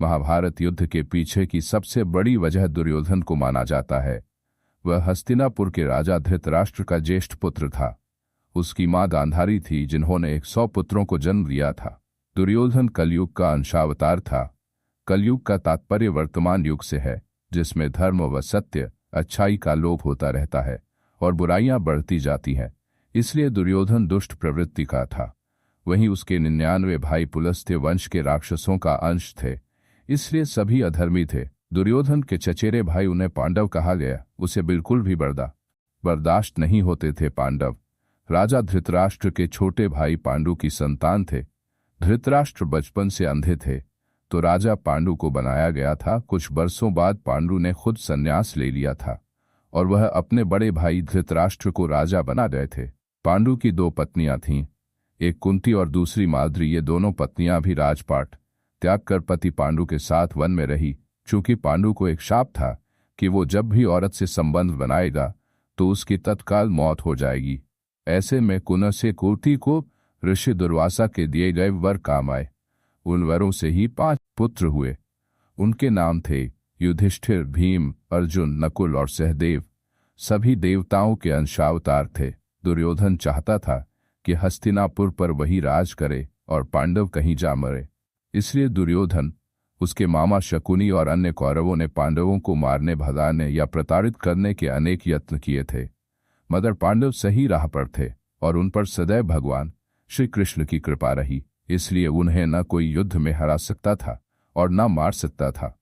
महाभारत युद्ध के पीछे की सबसे बड़ी वजह दुर्योधन को माना जाता है। वह हस्तिनापुर के राजा धृतराष्ट्र का ज्येष्ठ पुत्र था। उसकी मां गांधारी थी, जिन्होंने 100 पुत्रों को जन्म दिया था। दुर्योधन कलयुग का अंशावतार था। कलयुग का तात्पर्य वर्तमान युग से है, जिसमें धर्म व सत्य, अच्छाई का लोप होता रहता है और बुराइयां बढ़ती जाती हैं। इसलिए दुर्योधन दुष्ट प्रवृत्ति का था। वहीं उसके 99 भाई पुलस्त्य वंश के राक्षसों का अंश थे, इसलिए सभी अधर्मी थे। दुर्योधन के चचेरे भाई, उन्हें पांडव कहा गया, उसे बिल्कुल भी बर्दाश्त नहीं होते थे। पांडव राजा धृतराष्ट्र के छोटे भाई पांडु की संतान थे। धृतराष्ट्र बचपन से अंधे थे, तो राजा पांडु को बनाया गया था। कुछ बरसों बाद पांडु ने खुद संन्यास ले लिया था और वह अपने बड़े भाई धृतराष्ट्र को राजा बना गए थे। पांडु की 2 पत्नियां थीं, एक कुंती और दूसरी माद्री। ये दोनों पत्नियां भी राजपाट त्याग कर पति पांडु के साथ वन में रही। चूंकि पांडु को एक शाप था कि वो जब भी औरत से संबंध बनाएगा तो उसकी तत्काल मौत हो जाएगी। ऐसे में कुंती से कुंती को ऋषि दुर्वासा के दिए गए वर काम आए। उन वरों से ही 5 पुत्र हुए। उनके नाम थे युधिष्ठिर, भीम, अर्जुन, नकुल और सहदेव। सभी देवताओं के अंशावतार थे। दुर्योधन चाहता था कि हस्तिनापुर पर वही राज करे और पांडव कहीं जा मरे। इसलिए दुर्योधन, उसके मामा शकुनी और अन्य कौरवों ने पांडवों को मारने, भगाने या प्रताड़ित करने के अनेक यत्न किए थे, मगर पांडव सही राह पर थे और उन पर सदैव भगवान श्री कृष्ण की कृपा रही। इसलिए उन्हें न कोई युद्ध में हरा सकता था और न मार सकता था।